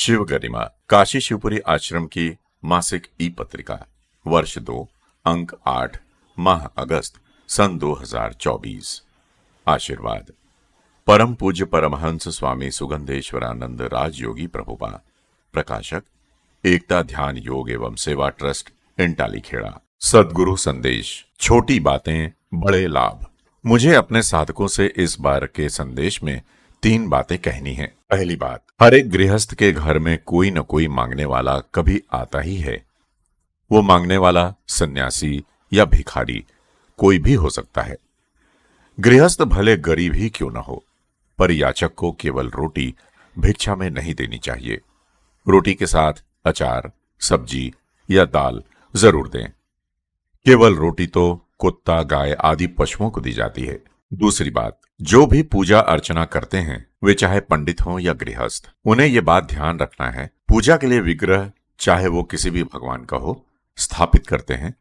शिव गरिमा काशी शिवपुरी आश्रम की मासिक ई पत्रिका वर्ष 2 अंक 8 माह अगस्त सन 2024। आशीर्वाद परम पूज्य परमहंस स्वामी सुगंधेश्वरानंद राजयोगी प्रभुपा। प्रकाशक एकता ध्यान योग एवं सेवा ट्रस्ट इंटाली खेड़ा। सद्गुरु संदेश छोटी बातें बड़े लाभ। मुझे अपने साधकों से इस बार के संदेश में 3 बातें कहनी हैं। पहली बात, हर एक गृहस्थ के घर में कोई न कोई मांगने वाला कभी आता ही है। वो मांगने वाला सन्यासी या भिखारी कोई भी हो सकता है। गृहस्थ भले गरीब ही क्यों न हो, पर याचक को केवल रोटी भिक्षा में नहीं देनी चाहिए। रोटी के साथ अचार, सब्जी या दाल जरूर दें। केवल रोटी तो कुत्ता, गाय आदि पशुओं को दी जाती है। दूसरी बात, जो भी पूजा अर्चना करते हैं वे चाहे पंडित हों या गृहस्थ, उन्हें यह बात ध्यान रखना है, पूजा के लिए विग्रह चाहे वो किसी भी भगवान का हो स्थापित करते हैं।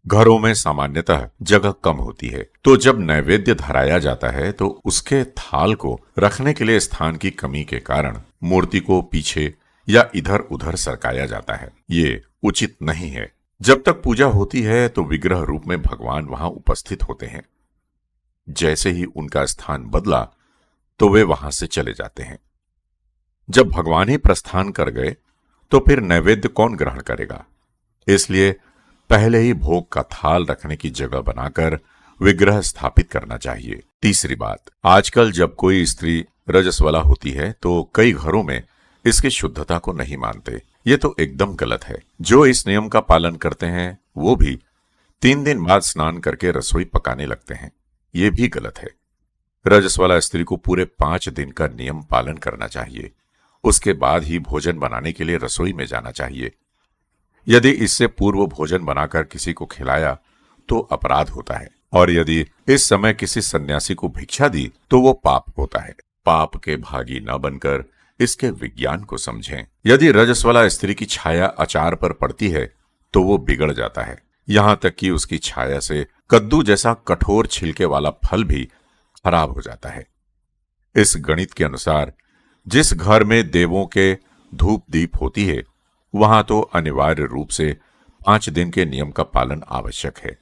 घरों में सामान्यतः जगह कम होती है, तो जब नैवेद्य धराया जाता है तो उसके थाल को रखने के लिए स्थान की कमी के कारण मूर्ति को पीछे या इधर उधर सरकाया जाता है। ये उचित नहीं है। जब तक पूजा होती है तो विग्रह रूप में भगवान वहां उपस्थित होते हैं। जैसे ही उनका स्थान बदला तो वे वहां से चले जाते हैं। जब भगवान ही प्रस्थान कर गए तो फिर नैवेद्य कौन ग्रहण करेगा? इसलिए पहले ही भोग का थाल रखने की जगह बनाकर विग्रह स्थापित करना चाहिए। तीसरी बात, आजकल जब कोई स्त्री रजस्वला होती है तो कई घरों में इसकी शुद्धता को नहीं मानते। ये तो एकदम गलत है। जो इस नियम का पालन करते हैं वो भी 3 दिन बाद स्नान करके रसोई पकाने लगते हैं। ये भी गलत है। रजस्वला स्त्री को पूरे 5 दिन का नियम पालन करना चाहिए। उसके बाद ही भोजन बनाने के लिए रसोई में जाना चाहिए। यदि इससे पूर्व भोजन बनाकर किसी को खिलाया तो अपराध होता है, और यदि इस समय किसी सन्यासी को भिक्षा दी तो वो पाप होता है। पाप के भागी न बनकर इसके विज्ञान को समझें। यदि रजस्वला स्त्री की छाया अचार पर पड़ती है तो वो बिगड़ जाता है। यहां तक कि उसकी छाया से कद्दू जैसा कठोर छिलके वाला फल भी खराब हो जाता है। इस गणित के अनुसार जिस घर में देवों के धूप दीप होती है वहां तो अनिवार्य रूप से 5 दिन के नियम का पालन आवश्यक है।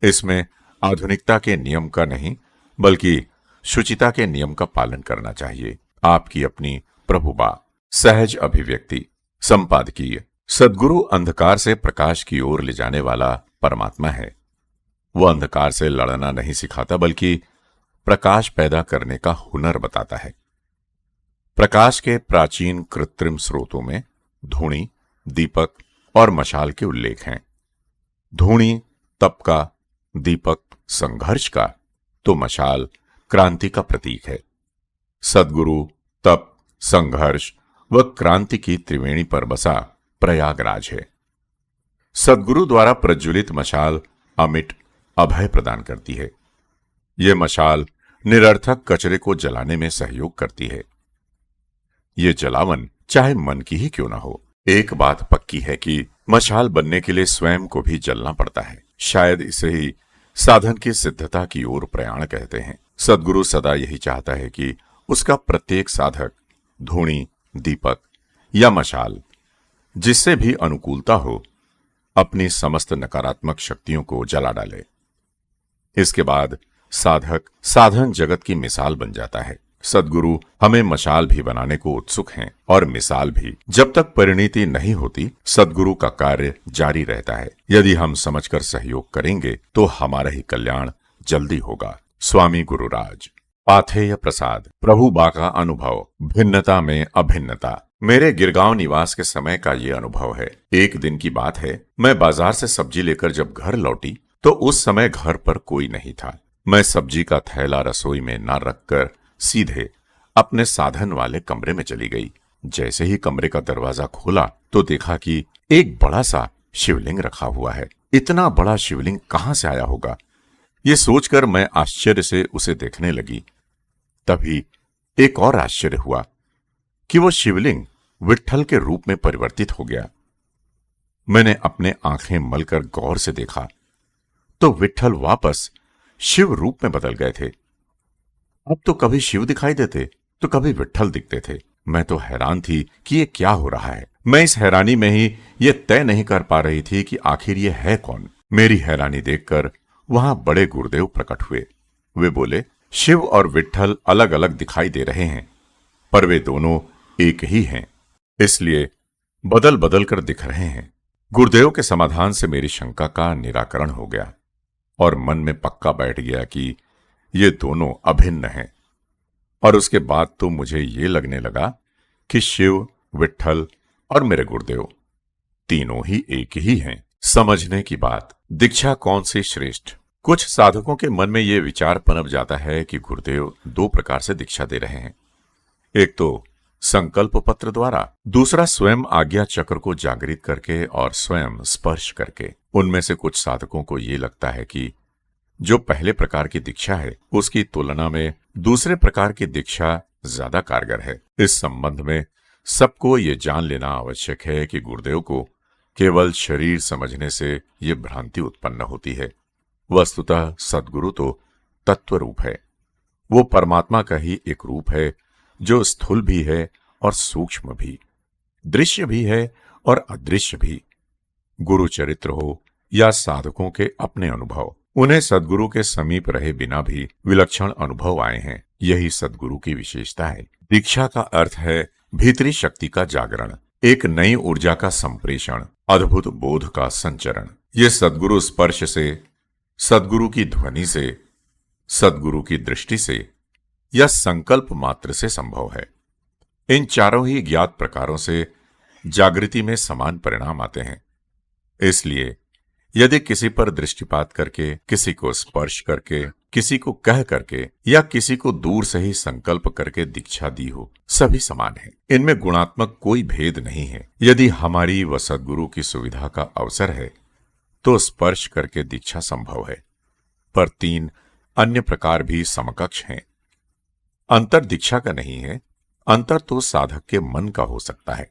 इसमें आधुनिकता के नियम का नहीं बल्कि शुचिता के नियम का पालन करना चाहिए। आपकी अपनी प्रभुबा। सहज अभिव्यक्ति। संपादकीय। सद्गुरु अंधकार से प्रकाश की ओर ले जाने वाला परमात्मा है। वह अंधकार से लड़ना नहीं सिखाता बल्कि प्रकाश पैदा करने का हुनर बताता है। प्रकाश के प्राचीन कृत्रिम स्रोतों में धूणी, दीपक और मशाल के उल्लेख हैं। धूणी तप का, दीपक संघर्ष का, तो मशाल क्रांति का प्रतीक है। सद्गुरु तप, संघर्ष व क्रांति की त्रिवेणी पर बसा प्रयागराज है। सद्गुरु द्वारा प्रज्वलित मशाल अमिट अभय प्रदान करती है। यह मशाल निरर्थक कचरे को जलाने में सहयोग करती है। ये जलावन चाहे मन की ही क्यों ना हो। एक बात पक्की है कि मशाल बनने के लिए स्वयं को भी जलना पड़ता है। शायद इसे ही साधन की सिद्धता की ओर प्रयाण कहते हैं। सद्गुरु सदा यही चाहता है कि उसका प्रत्येक साधक धूणी, दीपक या मशाल जिससे भी अनुकूलता हो अपनी समस्त नकारात्मक शक्तियों को जला डाले। इसके बाद साधक साधन जगत की मिसाल बन जाता है। सद्गुरु हमें मशाल भी बनाने को उत्सुक हैं और मिसाल भी। जब तक परिणति नहीं होती सद्गुरु का कार्य जारी रहता है। यदि हम समझकर सहयोग करेंगे तो हमारा ही कल्याण जल्दी होगा। स्वामी गुरुराज। पाथेय प्रसाद। प्रभुबा का अनुभव। भिन्नता में अभिन्नता। मेरे गिरगांव निवास के समय का ये अनुभव है। एक दिन की बात है, मैं बाजार से सब्जी लेकर जब घर लौटी तो उस समय घर पर कोई नहीं था। मैं सब्जी का थैला रसोई में न रखकर सीधे अपने साधन वाले कमरे में चली गई। जैसे ही कमरे का दरवाजा खोला तो देखा कि एक बड़ा सा शिवलिंग रखा हुआ है। इतना बड़ा शिवलिंग कहां से आया होगा, ये सोचकर मैं आश्चर्य से उसे देखने लगी। तभी एक और आश्चर्य हुआ कि वो शिवलिंग विट्ठल के रूप में परिवर्तित हो गया। मैंने अपने आंखें मलकर गौर से देखा तो विट्ठल वापस शिव रूप में बदल गए थे। अब तो कभी शिव दिखाई देते तो कभी विट्ठल दिखते थे। मैं तो हैरान थी कि ये क्या हो रहा है। मैं इस हैरानी में ही ये तय नहीं कर पा रही थी कि आखिर ये है कौन। मेरी हैरानी देखकर वहां बड़े गुरुदेव प्रकट हुए। वे बोले, शिव और विट्ठल अलग अलग दिखाई दे रहे हैं, पर वे दोनों एक ही हैं, इसलिए बदल बदल कर दिख रहे हैं। गुरुदेव के समाधान से मेरी शंका का निराकरण हो गया और मन में पक्का बैठ गया कि ये दोनों अभिन्न हैं। और उसके बाद तो मुझे ये लगने लगा कि शिव, विट्ठल और मेरे गुरुदेव तीनों ही एक ही हैं। समझने की बात, दीक्षा कौन सी श्रेष्ठ। कुछ साधकों के मन में यह विचार पनप जाता है कि गुरुदेव दो प्रकार से दीक्षा दे रहे हैं। एक तो संकल्प पत्र द्वारा, दूसरा स्वयं आज्ञा चक्र को जागृत करके और स्वयं स्पर्श करके। उनमें से कुछ साधकों को ये लगता है कि जो पहले प्रकार की दीक्षा है उसकी तुलना में दूसरे प्रकार की दीक्षा ज्यादा कारगर है। इस संबंध में सबको ये जान लेना आवश्यक है कि गुरुदेव को केवल शरीर समझने से ये भ्रांति उत्पन्न होती है। वस्तुतः सद्गुरु तो तत्व रूप है। वो परमात्मा का ही एक रूप है जो स्थूल भी है और सूक्ष्म भी, दृश्य भी है और अदृश्य भी। गुरु चरित्र हो या साधकों के अपने अनुभव, उन्हें सद्गुरु के समीप रहे बिना भी विलक्षण अनुभव आए हैं। यही सद्गुरु की विशेषता है। दीक्षा का अर्थ है भीतरी शक्ति का जागरण, एक नई ऊर्जा का संप्रेषण, अद्भुत बोध का संचरण। ये सद्गुरु स्पर्श से, सद्गुरु की ध्वनि से, सद्गुरु की दृष्टि से या संकल्प मात्र से संभव है। इन चारों ही ज्ञात प्रकारों से जागृति में समान परिणाम आते हैं। इसलिए यदि किसी पर दृष्टिपात करके, किसी को स्पर्श करके, किसी को कह करके या किसी को दूर से ही संकल्प करके दीक्षा दी हो, सभी समान हैं। इनमें गुणात्मक कोई भेद नहीं है। यदि हमारी व सद्गुरु की सुविधा का अवसर है तो स्पर्श करके दीक्षा संभव है, पर तीन अन्य प्रकार भी समकक्ष हैं। अंतर दीक्षा का नहीं है, अंतर तो साधक के मन का हो सकता है।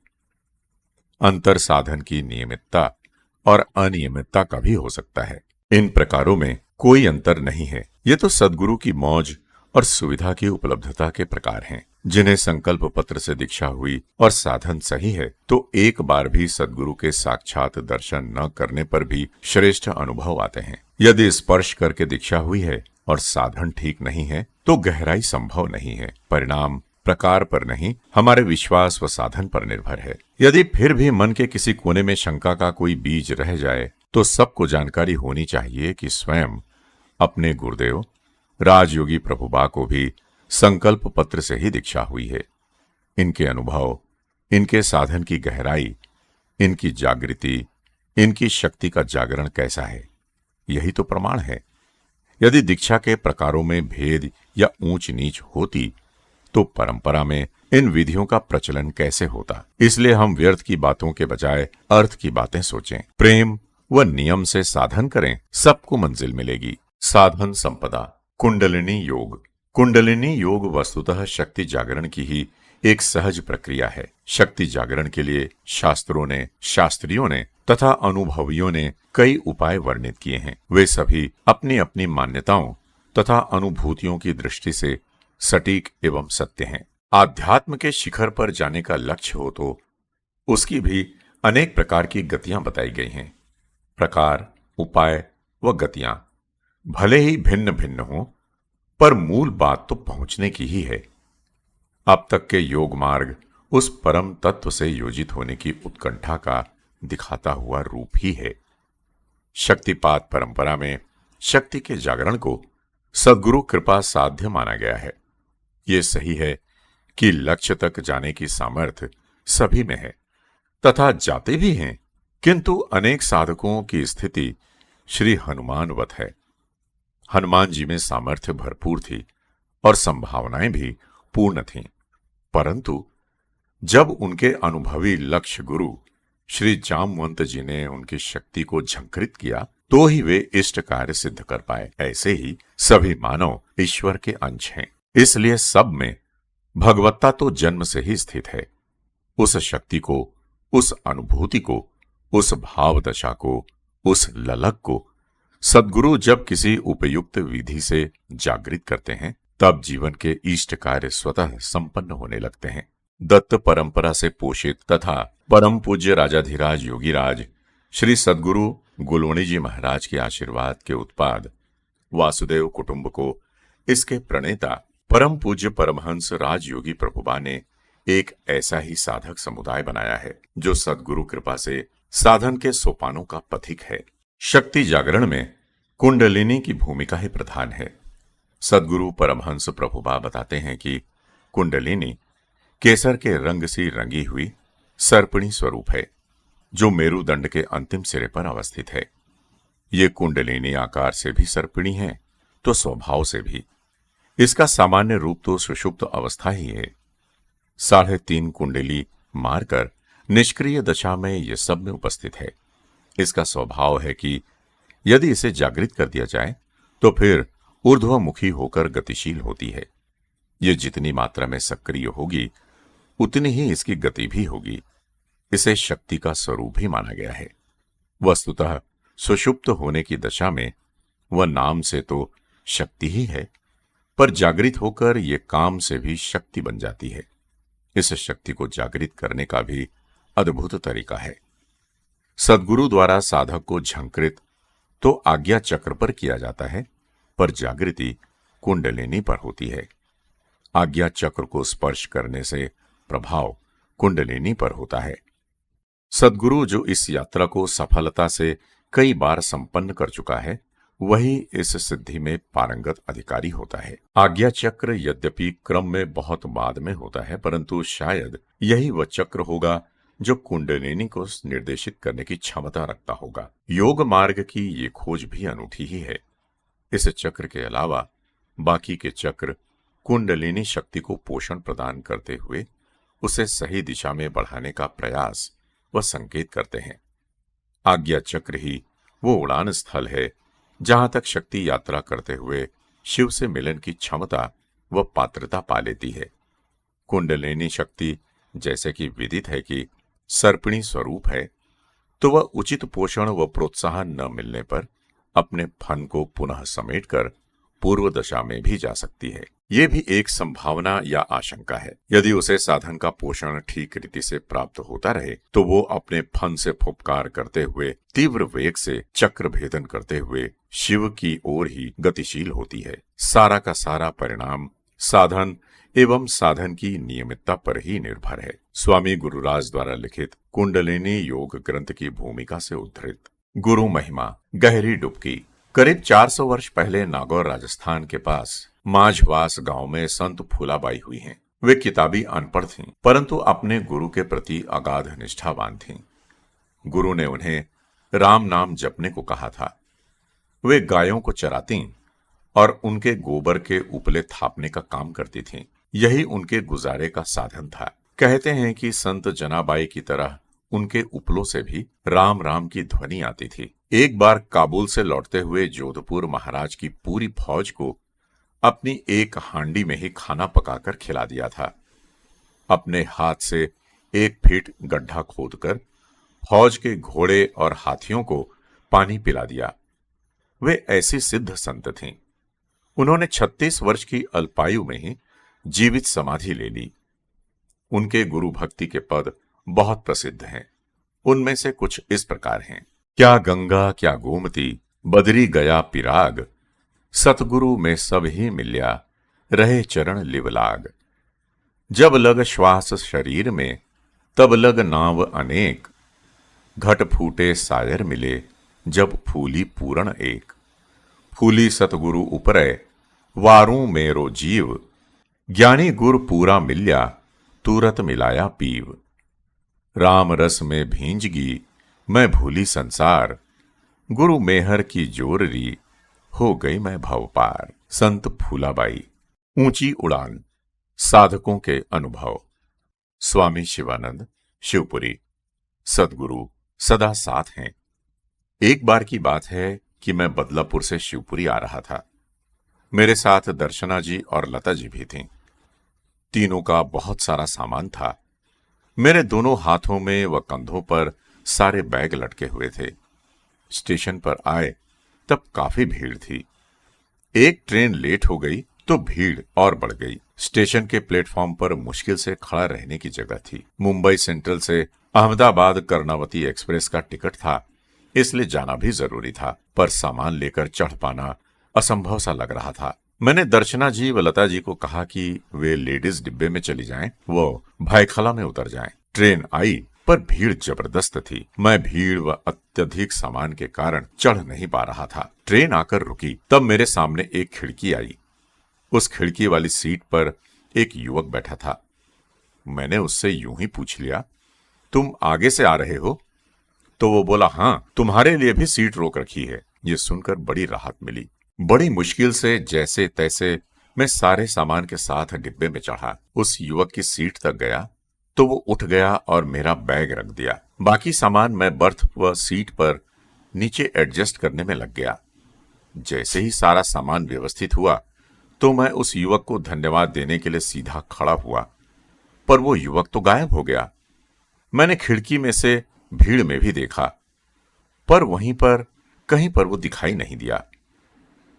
अंतर साधन की नियमितता और अनियमितता का भी हो सकता है। इन प्रकारों में कोई अंतर नहीं है। ये तो सद्गुरु की मौज और सुविधा की उपलब्धता के प्रकार हैं। जिन्हें संकल्प पत्र से दीक्षा हुई और साधन सही है तो एक बार भी सद्गुरु के साक्षात दर्शन न करने पर भी श्रेष्ठ अनुभव आते हैं। यदि स्पर्श करके दीक्षा हुई है और साधन ठीक नहीं है तो गहराई संभव नहीं है। परिणाम प्रकार पर नहीं, हमारे विश्वास व साधन पर निर्भर है। यदि फिर भी मन के किसी कोने में शंका का कोई बीज रह जाए तो सबको जानकारी होनी चाहिए कि स्वयं अपने गुरुदेव राजयोगी प्रभुबा को भी संकल्प पत्र से ही दीक्षा हुई है। इनके अनुभव, इनके साधन की गहराई, इनकी जागृति, इनकी शक्ति का जागरण कैसा है, यही तो प्रमाण है। यदि दीक्षा के प्रकारों में भेद या ऊंच नीच होती तो परंपरा में इन विधियों का प्रचलन कैसे होता। इसलिए हम व्यर्थ की बातों के बजाय अर्थ की बातें सोचें, प्रेम व नियम से साधन करें, सबको मंजिल मिलेगी। साधन संपदा। कुंडलिनी योग। कुंडलिनी योग वस्तुतः शक्ति जागरण की ही एक सहज प्रक्रिया है। शक्ति जागरण के लिए शास्त्रियों ने तथा अनुभवियों ने कई उपाय वर्णित किए हैं। वे सभी अपनी अपनी मान्यताओं तथा अनुभूतियों की दृष्टि से सटीक एवं सत्य हैं। आध्यात्म के शिखर पर जाने का लक्ष्य हो तो उसकी भी अनेक प्रकार की गतियां बताई गई हैं। प्रकार, उपाय व गतियां भले ही भिन्न भिन्न हों, पर मूल बात तो पहुंचने की ही है। अब तक के योग मार्ग उस परम तत्व से योजित होने की उत्कंठा का दिखाता हुआ रूप ही है। शक्तिपात परंपरा में शक्ति के जागरण को सद्गुरु कृपा साध्य माना गया है। ये सही है कि लक्ष्य तक जाने की सामर्थ्य सभी में है तथा जाते भी हैं, किंतु अनेक साधकों की स्थिति श्री हनुमानवत है। हनुमान जी में सामर्थ्य भरपूर थी और संभावनाएं भी पूर्ण थीं, परंतु जब उनके अनुभवी लक्ष्य गुरु श्री जामवंत जी ने उनकी शक्ति को झंकृत किया तो ही वे इष्ट कार्य सिद्ध कर पाए। ऐसे ही सभी मानव ईश्वर के अंश हैं, इसलिए सब में भगवत्ता तो जन्म से ही स्थित है। उस शक्ति को, उस अनुभूति को, उस भाव दशा को, उस ललक को सद्गुरु जब किसी उपयुक्त विधि से जागृत करते हैं तब जीवन के इष्ट कार्य स्वतः संपन्न होने लगते हैं। दत्त परंपरा से पोषित तथा परम पूज्य राजाधिराज योगीराज श्री सद्गुरु गुलवणी जी महाराज के आशीर्वाद के उत्पाद वासुदेव कुटुंब को इसके प्रणेता परम पूज्य परमहंस राजयोगी प्रभुपा ने एक ऐसा ही साधक समुदाय बनाया है जो सद्गुरु कृपा से साधन के सोपानों का पथिक है। शक्ति जागरण में कुंडलिनी की भूमिका ही प्रधान है। सद्गुरु परमहंस प्रभुपा बताते हैं कि कुंडलिनी केसर के रंग सी रंगी हुई सर्पिणी स्वरूप है जो मेरुदंड के अंतिम सिरे पर अवस्थित है। ये कुंडलिनी आकार से भी सर्पिणी है तो स्वभाव से भी। इसका सामान्य रूप तो सुषुप्त अवस्था ही है। 3.5 कुंडली मारकर निष्क्रिय दशा में यह सब में उपस्थित है। इसका स्वभाव है कि यदि इसे जागृत कर दिया जाए तो फिर ऊर्ध्वमुखी होकर गतिशील होती है। यह जितनी मात्रा में सक्रिय होगी उतनी ही इसकी गति भी होगी। इसे शक्ति का स्वरूप ही माना गया है। वस्तुतः सुषुप्त होने की दशा में वह नाम से तो शक्ति ही है, पर जागृत होकर यह काम से भी शक्ति बन जाती है। इस शक्ति को जागृत करने का भी अद्भुत तरीका है। सद्गुरु द्वारा साधक को झंकृत तो आज्ञा चक्र पर किया जाता है, पर जागृति कुंडलिनी पर होती है। आज्ञा चक्र को स्पर्श करने से प्रभाव कुंडलिनी पर होता है। सद्गुरु जो इस यात्रा को सफलता से कई बार संपन्न कर चुका है, वही इस सिद्धि में पारंगत अधिकारी होता है। आज्ञा चक्र यद्यपि क्रम में बहुत बाद में होता है, परंतु शायद यही वह चक्र होगा जो कुंडलिनी को निर्देशित करने की क्षमता रखता होगा। योग मार्ग की ये खोज भी अनूठी ही है। इस चक्र के अलावा बाकी के चक्र कुंडलिनी शक्ति को पोषण प्रदान करते हुए उसे सही दिशा में बढ़ाने का प्रयास व संकेत करते हैं। आज्ञा चक्र ही वो उड़ान स्थल है जहां तक शक्ति यात्रा करते हुए शिव से मिलन की क्षमता व पात्रता पा लेती है। कुंडलिनी शक्ति जैसे कि विदित है कि सर्पिणी स्वरूप है, तो वह उचित पोषण व प्रोत्साहन न मिलने पर अपने फन को पुनः समेटकर पूर्व दशा में भी जा सकती है। ये भी एक संभावना या आशंका है। यदि उसे साधन का पोषण ठीक रीति से प्राप्त होता रहे तो वो अपने फन से फुफकार करते हुए तीव्र वेग से चक्र भेदन करते हुए शिव की ओर ही गतिशील होती है। सारा का सारा परिणाम साधन एवं साधन की नियमितता पर ही निर्भर है। स्वामी गुरुराज द्वारा लिखित कुंडलिनी योग ग्रंथ की भूमिका से उद्धृत। गुरु महिमा गहरी डुबकी। करीब 400 वर्ष पहले नागौर राजस्थान के पास माझवास गांव में संत फूलाबाई हुई हैं। वे किताबी अनपढ़ थीं, परंतु अपने गुरु के प्रति अगाध निष्ठावान थीं। गुरु ने उन्हें राम नाम जपने को कहा था। वे गायों को चराती और उनके गोबर के उपले थापने का काम करती थीं। यही उनके गुजारे का साधन था। कहते हैं कि संत जनाबाई की तरह उनके उपलों से भी राम राम की ध्वनि आती थी। एक बार काबुल से लौटते हुए जोधपुर महाराज की पूरी फौज को अपनी एक हांडी में ही खाना पकाकर खिला दिया था। अपने हाथ से 1 फीट गड्ढा खोदकर फौज के घोड़े और हाथियों को पानी पिला दिया। वे ऐसी सिद्ध संत थीं। उन्होंने 36 वर्ष की अल्पायु में ही जीवित समाधि ले ली। उनके गुरु भक्ति के पद बहुत प्रसिद्ध हैं। उनमें से कुछ इस प्रकार हैं। क्या गंगा क्या गोमती बदरी गया पिराग, सतगुरु में सब ही मिल्या रहे चरण लिवलाग। जब लग श्वास शरीर में तब लग नाव अनेक, घट फूटे सायर मिले जब फूली पूरण एक। फूली सतगुरु उपरै वारू मेरो जीव, ज्ञानी गुर पूरा मिल्या तुरत मिलाया पीव। राम रस में भींजगी मैं भूली संसार, गुरु मेहर की जोररी हो गई मैं भव पार। संत फूलाबाई। ऊंची उड़ान साधकों के अनुभव। स्वामी शिवानंद शिवपुरी। सद्गुरु सदा साथ हैं। एक बार की बात है कि मैं बदलापुर से शिवपुरी आ रहा था। मेरे साथ दर्शना जी और लता जी भी थीं। तीनों का बहुत सारा सामान था। मेरे दोनों हाथों में व कंधों पर सारे बैग लटके हुए थे। स्टेशन पर आए तब काफी भीड़ थी। एक ट्रेन लेट हो गई तो भीड़ और बढ़ गई। स्टेशन के प्लेटफॉर्म पर मुश्किल से खड़ा रहने की जगह थी। मुंबई सेंट्रल से अहमदाबाद कर्णावती एक्सप्रेस का टिकट था, इसलिए जाना भी जरूरी था, पर सामान लेकर चढ़ पाना असंभव सा लग रहा था। मैंने दर्शना जी व लता जी को कहा कि वे लेडीज डिब्बे में चली जाएं, वो भाईखला में उतर जाएं। ट्रेन आई, पर भीड़ जबरदस्त थी। मैं भीड़ व अत्यधिक सामान के कारण चढ़ नहीं पा रहा था। ट्रेन आकर रुकी, तब मेरे सामने एक खिड़की आई। उस खिड़की वाली सीट पर एक युवक बैठा था। मैंने उससे यूं ही पूछ लिया, तुम आगे से आ रहे हो? तो वो बोला, हाँ, तुम्हारे लिए भी सीट रोक रखी है। ये सुनकर बड़ी राहत मिली। बड़ी मुश्किल से जैसे तैसे मैं सारे सामान के साथ डिब्बे में चढ़ा। उस युवक की सीट तक गया तो वो उठ गया और मेरा बैग रख दिया। बाकी सामान मैं बर्थ व सीट पर नीचे एडजस्ट करने में लग गया। जैसे ही सारा सामान व्यवस्थित हुआ तो मैं उस युवक को धन्यवाद देने के लिए सीधा खड़ा हुआ, पर वो युवक तो गायब हो गया। मैंने खिड़की में से भीड़ में भी देखा, पर वहीं पर कहीं पर वो दिखाई नहीं दिया।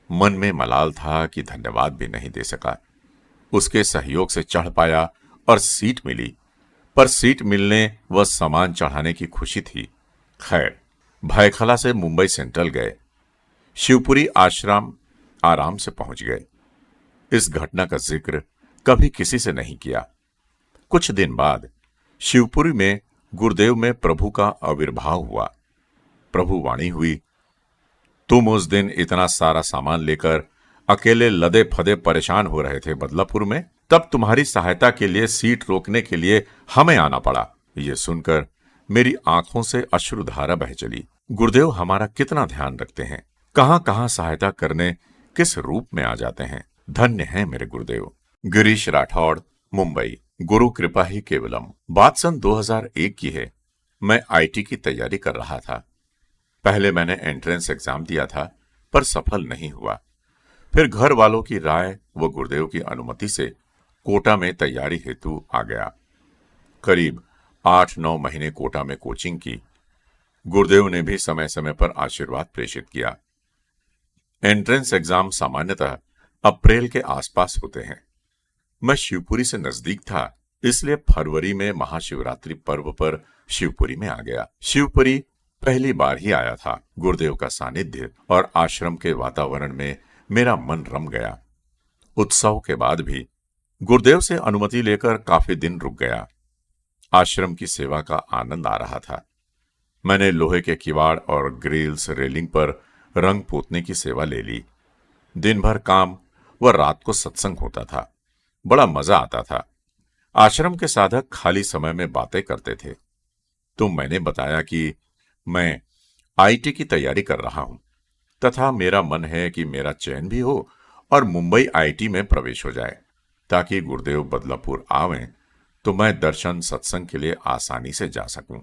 मन में मलाल था कि धन्यवाद भी नहीं दे सका। उसके सहयोग से चढ़ पाया और सीट मिली, पर सीट मिलने व सामान चढ़ाने की खुशी थी। खैर, भाईखला से मुंबई सेंट्रल गए। शिवपुरी आश्रम आराम से पहुंच गए। इस घटना का जिक्र कभी किसी से नहीं किया। कुछ दिन बाद शिवपुरी में गुरुदेव में प्रभु का आविर्भाव हुआ। प्रभु वाणी हुई, तुम उस दिन इतना सारा सामान लेकर अकेले लदे फदे परेशान हो रहे थे बदलापुर में, तब तुम्हारी सहायता के लिए सीट रोकने के लिए हमें आना पड़ा। यह सुनकर मेरी आंखों से अश्रुधारा बह चली। गुरुदेव हमारा कितना ध्यान रखते हैं, कहां कहां सहायता करने किस रूप में आ जाते हैं। धन्य है मेरे गुरुदेव। गिरीश राठौड़, मुंबई। गुरु कृपा ही केवलम। बात सन 2001 की है। मैं आईटी की तैयारी कर रहा था। पहले मैंने एंट्रेंस एग्जाम दिया था, पर सफल नहीं हुआ। फिर घर वालों की राय व गुरुदेव की अनुमति से कोटा में तैयारी हेतु आ गया। करीब 8-9 महीने कोटा में कोचिंग की। गुरुदेव ने भी समय समय पर आशीर्वाद प्रेषित किया। एंट्रेंस एग्जाम सामान्यतः अप्रैल के आसपास होते हैं। मैं शिवपुरी से नजदीक था, इसलिए फरवरी में महाशिवरात्रि पर्व पर शिवपुरी में आ गया। शिवपुरी पहली बार ही आया था। गुरुदेव का सानिध्य और आश्रम के वातावरण में मेरा मन रम गया। उत्सव के बाद भी गुरुदेव से अनुमति लेकर काफी दिन रुक गया। आश्रम की सेवा का आनंद आ रहा था। मैंने लोहे के किवाड़ और ग्रिल्स रेलिंग पर रंग पोतने की सेवा ले ली। दिन भर काम व रात को सत्संग होता था। बड़ा मजा आता था। आश्रम के साधक खाली समय में बातें करते थे। तो मैंने बताया कि मैं आईटी की तैयारी कर रहा हूं तथा मेरा मन है कि मेरा चयन भी हो और मुंबई आईटी में प्रवेश हो जाए, ताकि गुरुदेव बदलापुर आवें तो मैं दर्शन सत्संग के लिए आसानी से जा सकूं।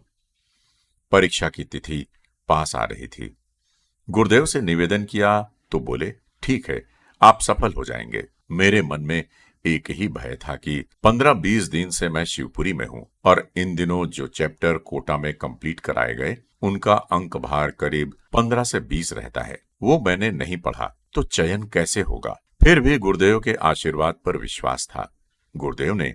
परीक्षा की तिथि पास आ रही थी। गुरुदेव से निवेदन किया तो बोले, ठीक है, आप सफल हो जाएंगे। मेरे मन में एक ही भय था कि 15-20 दिन से मैं शिवपुरी में हूं और इन दिनों जो चैप्टर कोटा में कंप्लीट कराए गए उनका अंक भार करीब 15 से 20 रहता है। वो मैंने नहीं पढ़ा तो चयन कैसे होगा। फिर भी गुरुदेव के आशीर्वाद पर विश्वास था। गुरुदेव ने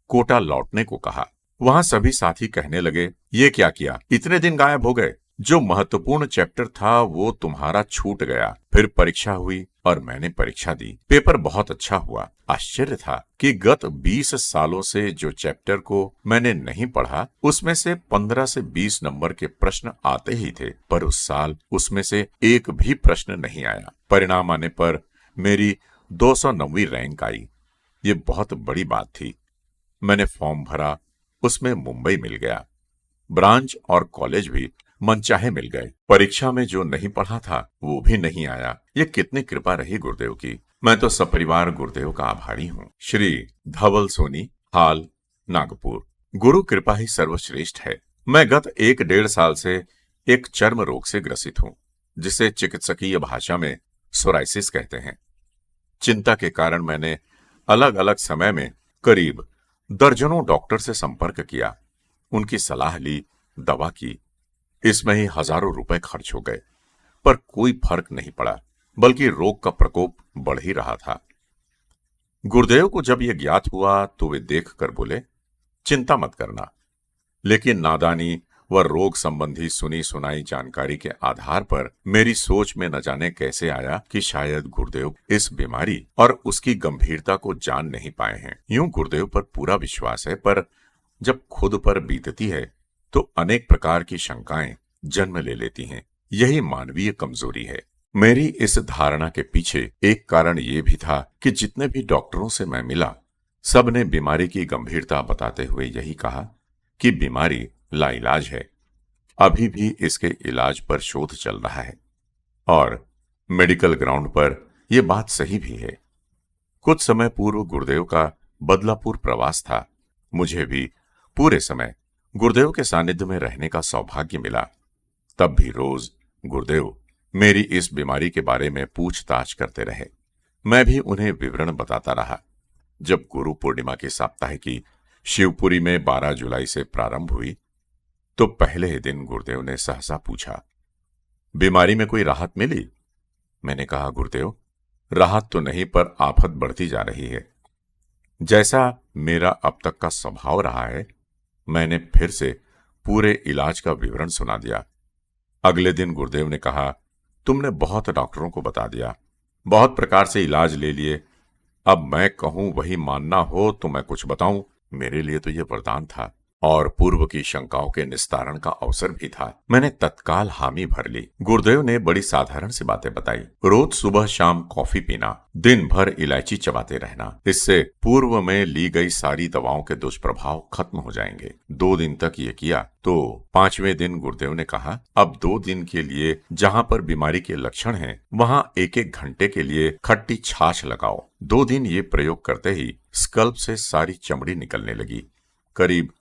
कोटा लौटने को कहा। वहां सभी साथी कहने लगे, ये क्या किया, इतने दिन गायब हो गए। जो महत्वपूर्ण चैप्टर था वो तुम्हारा छूट गया। फिर परीक्षा हुई और मैंने परीक्षा दी। पेपर बहुत अच्छा हुआ। आश्चर्य था कि गत 20 सालों से जो चैप्टर को मैंने नहीं पढ़ा उसमें से 15 से 20 नंबर के प्रश्न आते ही थे, पर उस साल उसमें से एक भी प्रश्न नहीं आया। परिणाम आने पर मेरी 209वीं रैंक आई। ये बहुत बड़ी बात थी। मैंने फॉर्म भरा, उसमें मुंबई मिल गया। ब्रांच और कॉलेज भी मनचाहे मिल गए। परीक्षा में जो नहीं पढ़ा था वो भी नहीं आया। ये कितनी कृपा रही गुरुदेव की। मैं तो सपरिवार गुरुदेव का आभारी हूँ। श्री धवल सोनी, हाल, नागपुर। गुरु कृपा ही सर्वश्रेष्ठ है। मैं गत 1-1.5 साल से एक चर्म रोग से ग्रसित हूँ, जिसे चिकित्सकीय भाषा में सोराइसिस कहते हैं। चिंता के कारण मैंने अलग अलग समय में करीब दर्जनों डॉक्टर से संपर्क किया। उनकी सलाह ली, दवा की। इसमें ही हजारों रुपए खर्च हो गए, पर कोई फर्क नहीं पड़ा, बल्कि रोग का प्रकोप बढ़ ही रहा था। गुरुदेव को जब यह ज्ञात हुआ तो वे देखकर बोले, चिंता मत करना। लेकिन नादानी व रोग संबंधी सुनी सुनाई जानकारी के आधार पर मेरी सोच में न जाने कैसे आया कि शायद गुरुदेव इस बीमारी और उसकी गंभीरता को जान नहीं पाए हैं। यूं गुरुदेव पर पूरा विश्वास है, पर जब खुद पर बीतती है तो अनेक प्रकार की शंकाएं जन्म ले लेती हैं। यही मानवीय कमजोरी है। मेरी इस धारणा के पीछे एक कारण ये भी था कि जितने भी डॉक्टरों से मैं मिला, सब ने बीमारी की गंभीरता बताते हुए यही कहा कि बीमारी लाइलाज है, अभी भी इसके इलाज पर शोध चल रहा है। और मेडिकल ग्राउंड पर यह बात सही भी है। कुछ समय पूर्व गुरुदेव का बदलापुर प्रवास था। मुझे भी पूरे समय गुरुदेव के सानिध्य में रहने का सौभाग्य मिला। तब भी रोज गुरुदेव मेरी इस बीमारी के बारे में पूछताछ करते रहे। मैं भी उन्हें विवरण बताता रहा। जब गुरु पूर्णिमा की साप्ताहिकी शिवपुरी में 12 जुलाई से प्रारंभ हुई तो पहले ही दिन गुरुदेव ने सहसा पूछा, बीमारी में कोई राहत मिली? मैंने कहा, गुरुदेव, राहत तो नहीं, पर आफत बढ़ती जा रही है। जैसा मेरा अब तक का स्वभाव रहा है, मैंने फिर से पूरे इलाज का विवरण सुना दिया। अगले दिन गुरुदेव ने कहा, तुमने बहुत डॉक्टरों को बता दिया, बहुत प्रकार से इलाज ले लिए, अब मैं कहूं वही मानना हो तो मैं कुछ बताऊं। मेरे लिए तो यह वरदान था और पूर्व की शंकाओं के निस्तारण का अवसर भी था। मैंने तत्काल हामी भर ली। गुरुदेव ने बड़ी साधारण सी बातें बताई। रोज सुबह शाम कॉफी पीना, दिन भर इलायची चबाते रहना, इससे पूर्व में ली गई सारी दवाओं के दुष्प्रभाव खत्म हो जाएंगे। 2 दिन तक ये किया तो 5वें दिन गुरुदेव ने कहा, अब 2 दिन के लिए जहां पर बीमारी के लक्षण हैं, वहां 1-1 घंटे के लिए खट्टी छाछ लगाओ। 2 दिन ये प्रयोग करते ही स्कल्प से सारी चमड़ी निकलने लगी। करीब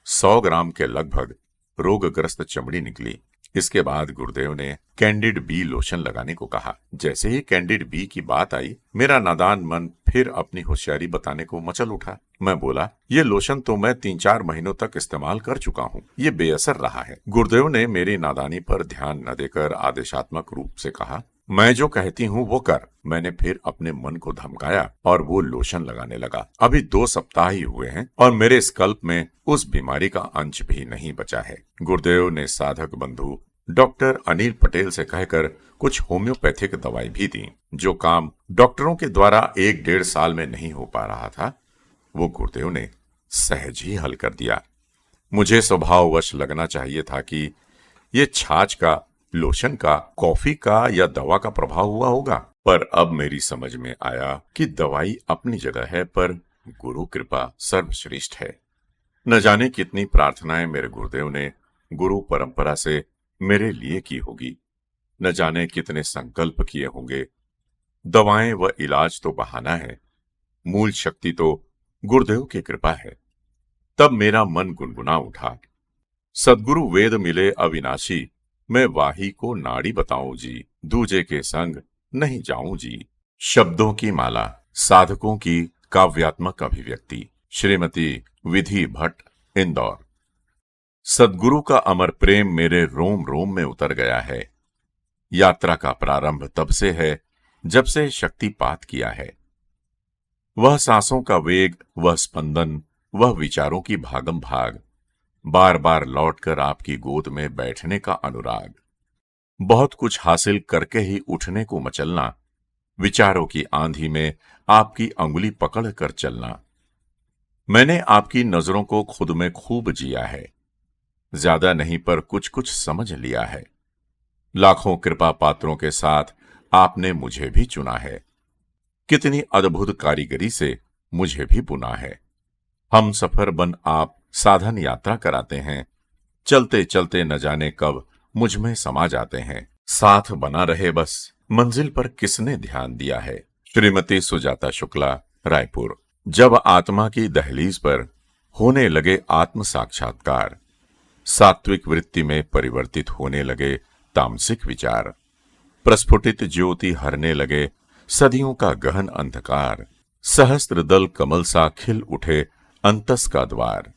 100 ग्राम के लगभग रोगग्रस्त चमड़ी निकली। इसके बाद गुरुदेव ने कैंडिड बी लोशन लगाने को कहा। जैसे ही कैंडिड बी की बात आई, मेरा नादान मन फिर अपनी होशियारी बताने को मचल उठा। मैं बोला, ये लोशन तो मैं 3-4 महीनों तक इस्तेमाल कर चुका हूँ, ये बेअसर रहा है। गुरुदेव ने मेरी नादानी पर ध्यान न देकर आदेशात्मक रूप से कहा, मैं जो कहती हूँ वो कर। मैंने फिर अपने मन को धमकाया और वो लोशन लगाने लगा। अभी 2 सप्ताह ही हुए हैं और मेरे स्कल्प में उस बीमारी का अंश भी नहीं बचा है। गुरुदेव ने साधक बंधु डॉक्टर अनिल पटेल से कहकर कुछ होम्योपैथिक दवाई भी दी। जो काम डॉक्टरों के द्वारा 1-1.5 साल में नहीं हो पा रहा था, वो गुरुदेव ने सहज ही हल कर दिया। मुझे स्वभाववश लगना चाहिए था कि ये छाछ का, लोशन का, कॉफी का या दवा का प्रभाव हुआ होगा, पर अब मेरी समझ में आया कि दवाई अपनी जगह है, पर गुरु कृपा सर्वश्रेष्ठ है। न जाने कितनी प्रार्थनाएं मेरे गुरुदेव ने गुरु परंपरा से मेरे लिए की होगी, न जाने कितने संकल्प किए होंगे। दवाएं व इलाज तो बहाना है, मूल शक्ति तो गुरुदेव की कृपा है। तब मेरा मन गुनगुना उठा, सद्गुरु वेद मिले अविनाशी, मैं वाही को नाड़ी बताऊं जी, दूजे के संग नहीं जाऊं जी। शब्दों की माला, साधकों की काव्यात्मक अभिव्यक्ति। श्रीमती विधि भट्ट, इंदौर। सद्गुरु का अमर प्रेम मेरे रोम रोम में उतर गया है। यात्रा का प्रारंभ तब से है जब से शक्तिपात किया है। वह सांसों का वेग, वह स्पंदन, वह विचारों की भागम भाग, बार बार लौटकर आपकी गोद में बैठने का अनुराग, बहुत कुछ हासिल करके ही उठने को मचलना, विचारों की आंधी में आपकी अंगुली पकड़ कर चलना। मैंने आपकी नजरों को खुद में खूब जिया है, ज्यादा नहीं पर कुछ कुछ समझ लिया है। लाखों कृपा पात्रों के साथ आपने मुझे भी चुना है। कितनी अद्भुत कारीगरी से मुझे भी बुना है। हम सफर बन आप साधन यात्रा कराते हैं, चलते चलते न जाने कब मुझ में समा जाते हैं। साथ बना रहे बस, मंजिल पर किसने ध्यान दिया है। श्रीमती सुजाता शुक्ला, रायपुर। जब आत्मा की दहलीज पर होने लगे आत्म साक्षात्कार, सात्विक वृत्ति में परिवर्तित होने लगे तामसिक विचार, प्रस्फुटित ज्योति हरने लगे सदियों का गहन अंधकार, सहस्त्र दल कमल सा खिल उठे अंतस का द्वार,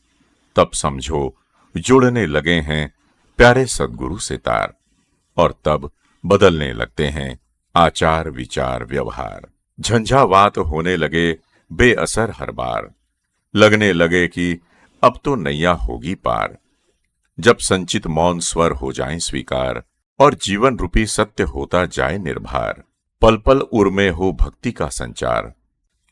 तब समझो जुड़ने लगे हैं प्यारे सद्गुरु से तार, और तब बदलने लगते हैं आचार विचार व्यवहार। झंझावात होने लगे बेअसर हर बार। लगने लगे कि अब तो नैया होगी पार। जब संचित मौन स्वर हो जाएं स्वीकार और जीवन रूपी सत्य होता जाए निर्भर, पल पल उर्मे हो भक्ति का संचार,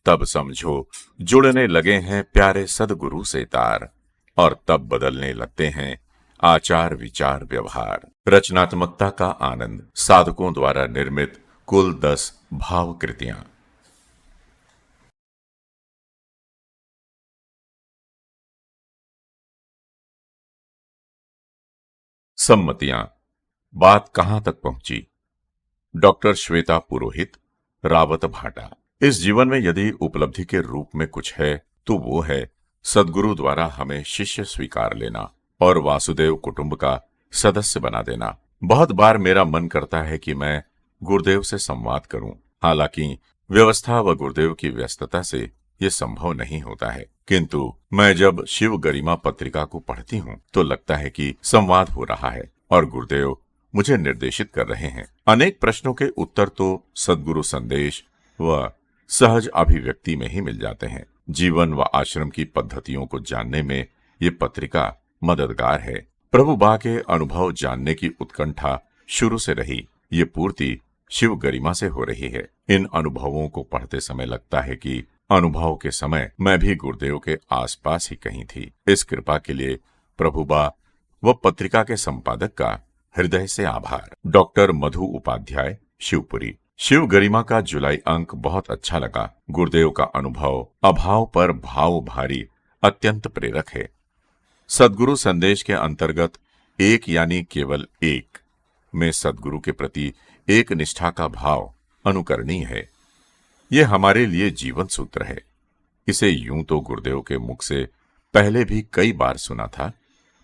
तब समझो जुड़ने लगे हैं प्यारे सदगुरु से तार। और तब बदलने लगते हैं आचार विचार व्यवहार। रचनात्मकता का आनंद। साधकों द्वारा निर्मित कुल 10 भाव कृतियां। सम्मतियां। बात कहां तक पहुंची। डॉक्टर श्वेता पुरोहित, रावत भाटा। इस जीवन में यदि उपलब्धि के रूप में कुछ है तो वो है सदगुरु द्वारा हमें शिष्य स्वीकार लेना और वासुदेव कुटुंब का सदस्य बना देना। बहुत बार मेरा मन करता है कि मैं गुरुदेव से संवाद करूं, हालांकि व्यवस्था व गुरुदेव की व्यस्तता से ये संभव नहीं होता है। किंतु मैं जब शिव गरिमा पत्रिका को पढ़ती हूं तो लगता है कि संवाद हो रहा है और गुरुदेव मुझे निर्देशित कर रहे हैं। अनेक प्रश्नों के उत्तर तो सद्गुरु संदेश व सहज अभिव्यक्ति में ही मिल जाते हैं। जीवन व आश्रम की पद्धतियों को जानने में ये पत्रिका मददगार है। प्रभु बा के अनुभव जानने की उत्कंठा शुरू से रही, ये पूर्ति शिव गरिमा से हो रही है। इन अनुभवों को पढ़ते समय लगता है कि अनुभव के समय मैं भी गुरुदेव के आसपास ही कहीं थी। इस कृपा के लिए प्रभु बा व पत्रिका के संपादक का हृदय से आभार। डॉक्टर मधु उपाध्याय, शिवपुरी। शिव गरिमा का जुलाई अंक बहुत अच्छा लगा। गुरुदेव का अनुभव अभाव पर भाव भारी अत्यंत प्रेरक है। सदगुरु संदेश के अंतर्गत एक यानी केवल एक में सदगुरु के प्रति एक निष्ठा का भाव अनुकरणीय है। यह हमारे लिए जीवन सूत्र है। इसे यूं तो गुरुदेव के मुख से पहले भी कई बार सुना था,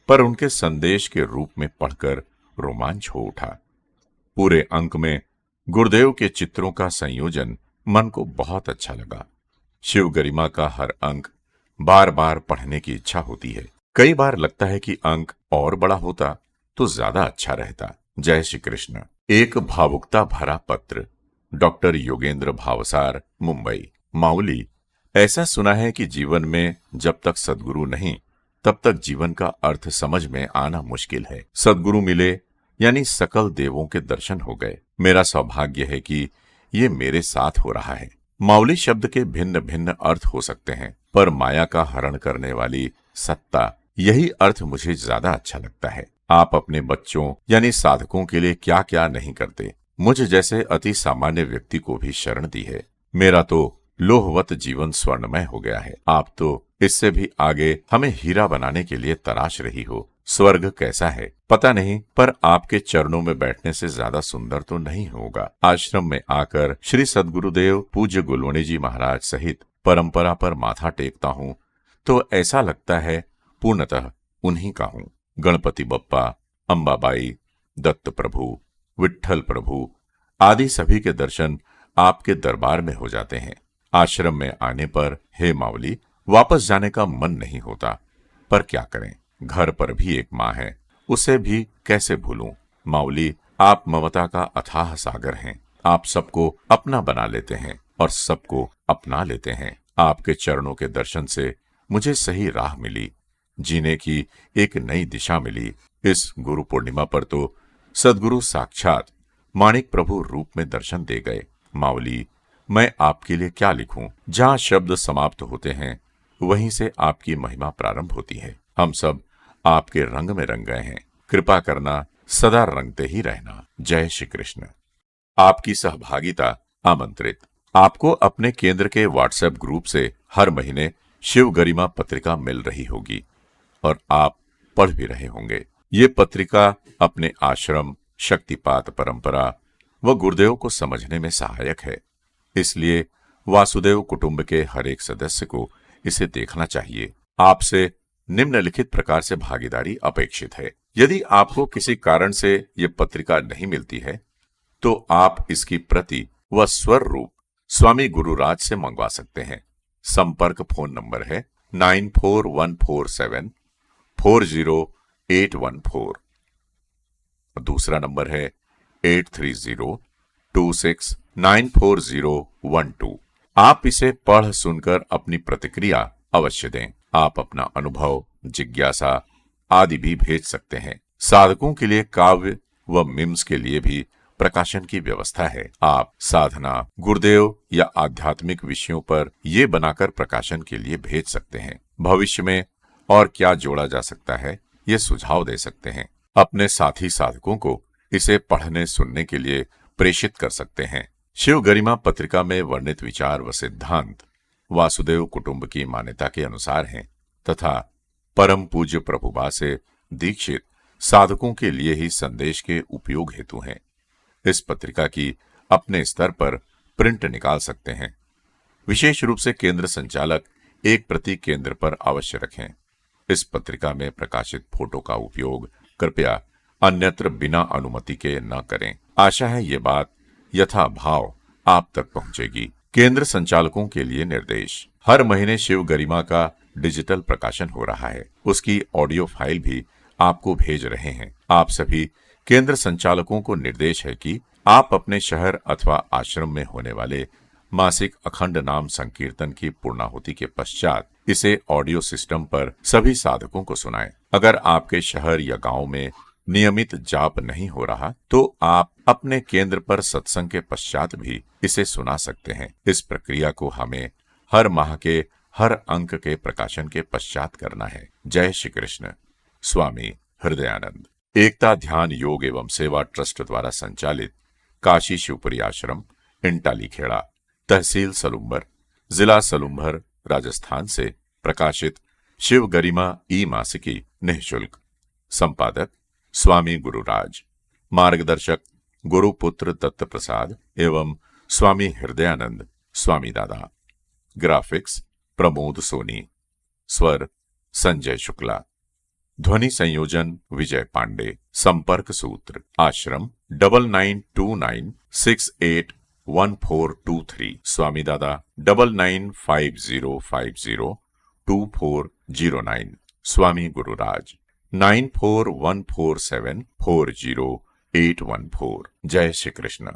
पर उनके संदेश के रूप में पढ़कर रोमांच हो उठा। पूरे अंक में गुरुदेव के चित्रों का संयोजन मन को बहुत अच्छा लगा। शिव गरिमा का हर अंक बार बार पढ़ने की इच्छा होती है। कई बार लगता है कि अंक और बड़ा होता तो ज्यादा अच्छा रहता। जय श्री कृष्ण। एक भावुकता भरा पत्र। डॉक्टर योगेंद्र भावसार, मुंबई। माउली, ऐसा सुना है कि जीवन में जब तक सदगुरु नहीं तब तक जीवन का अर्थ समझ में आना मुश्किल है। सदगुरु मिले यानी सकल देवों के दर्शन हो गए। मेरा सौभाग्य है कि ये मेरे साथ हो रहा है। माउली शब्द के भिन्न भिन्न अर्थ हो सकते हैं, पर माया का हरण करने वाली सत्ता, यही अर्थ मुझे ज्यादा अच्छा लगता है। आप अपने बच्चों यानी साधकों के लिए क्या क्या नहीं करते। मुझ जैसे अति सामान्य व्यक्ति को भी शरण दी है। मेरा तो लोहवत जीवन स्वर्णमय हो गया है। आप तो इससे भी आगे हमें हीरा बनाने के लिए तराश रही हो। स्वर्ग कैसा है पता नहीं, पर आपके चरणों में बैठने से ज्यादा सुंदर तो नहीं होगा। आश्रम में आकर श्री सद्गुरुदेव पूज्य गुलवणी जी महाराज सहित परंपरा पर माथा टेकता हूँ तो ऐसा लगता है पूर्णतः उन्हीं का हूँ। गणपति बप्पा, अंबाबाई, दत्त प्रभु, विट्ठल प्रभु आदि सभी के दर्शन आपके दरबार में हो जाते हैं। आश्रम में आने पर हे मावली वापस जाने का मन नहीं होता, पर क्या करें, घर पर भी एक माँ है, उसे भी कैसे भूलूं। मावली, आप ममता का अथाह सागर हैं। आप सबको अपना बना लेते हैं और सबको अपना लेते हैं। आपके चरणों के दर्शन से मुझे सही राह मिली, जीने की एक नई दिशा मिली। इस गुरु पूर्णिमा पर तो सदगुरु साक्षात माणिक प्रभु रूप में दर्शन दे गए। मावली, मैं आपके लिए क्या लिखूं। जहां शब्द समाप्त होते हैं वहीं से आपकी महिमा प्रारंभ होती है। हम सब आपके रंग में रंग गए हैं। कृपा करना, सदा रंगते ही रहना। जय श्री कृष्ण। आपकी सहभागिता आमंत्रित। आपको अपने केंद्र के व्हाट्सएप ग्रुप से हर महीने शिव गरिमा पत्रिका मिल रही होगी और आप पढ़ भी रहे होंगे। ये पत्रिका अपने आश्रम, शक्तिपात परंपरा व गुरुदेव को समझने में सहायक है। इसलिए वासुदेव कुटुंब के हर एक सदस्य को इसे देखना चाहिए। आपसे निम्नलिखित प्रकार से भागीदारी अपेक्षित है। यदि आपको किसी कारण से ये पत्रिका नहीं मिलती है तो आप इसकी प्रति व स्वर रूप स्वामी गुरुराज से मंगवा सकते हैं। संपर्क फोन नंबर है 9414740814। दूसरा नंबर है 8302694012। आप इसे पढ़ सुनकर अपनी प्रतिक्रिया अवश्य दें। आप अपना अनुभव, जिज्ञासा आदि भी भेज सकते हैं। साधकों के लिए काव्य व मिम्स के लिए भी प्रकाशन की व्यवस्था है। आप साधना, गुरुदेव या आध्यात्मिक विषयों पर ये बनाकर प्रकाशन के लिए भेज सकते हैं। भविष्य में और क्या जोड़ा जा सकता है, ये सुझाव दे सकते हैं। अपने साथी साधकों को इसे पढ़ने सुनने के लिए प्रेषित कर सकते हैं। शिव गरिमा पत्रिका में वर्णित विचार व सिद्धांत वासुदेव कुटुंब की मान्यता के अनुसार हैं तथा परम पूज्य प्रभुपा से दीक्षित साधकों के लिए ही संदेश के उपयोग हेतु हैं। इस पत्रिका की अपने स्तर पर प्रिंट निकाल सकते हैं। विशेष रूप से केंद्र संचालक एक प्रति केंद्र पर अवश्य रखें। इस पत्रिका में प्रकाशित फोटो का उपयोग कृपया अन्यत्र बिना अनुमति के न करें। आशा है ये बात यथा भाव आप तक पहुंचेगी। केंद्र संचालकों के लिए निर्देश। हर महीने शिव गरिमा का डिजिटल प्रकाशन हो रहा है। उसकी ऑडियो फाइल भी आपको भेज रहे हैं। आप सभी केंद्र संचालकों को निर्देश है कि आप अपने शहर अथवा आश्रम में होने वाले मासिक अखंड नाम संकीर्तन की पूर्णाहुति के पश्चात इसे ऑडियो सिस्टम पर सभी साधकों को सुनाएं। अगर आपके शहर या गांव में नियमित जाप नहीं हो रहा तो आप अपने केंद्र पर सत्संग के पश्चात भी इसे सुना सकते हैं। इस प्रक्रिया को हमें हर माह के हर अंक के प्रकाशन के पश्चात करना है। जय श्री कृष्ण। स्वामी हृदयानंद। एकता ध्यान योग एवं सेवा ट्रस्ट द्वारा संचालित काशी शिवपुरी आश्रम, इंटाली खेड़ा, तहसील सलुम्बर, जिला सलुम्बर, राजस्थान से प्रकाशित शिव गरिमा ई मासिकी निःशुल्क। संपादक स्वामी गुरुराज। मार्गदर्शक गुरुपुत्र दत्त प्रसाद एवं स्वामी हृदयानंद स्वामी दादा। ग्राफिक्स प्रमोद सोनी। स्वर संजय शुक्ला। ध्वनि संयोजन विजय पांडे। संपर्क सूत्र आश्रम 9929681423। स्वामी दादा 9950502409। स्वामी गुरुराज 9414740814। जय श्री कृष्ण।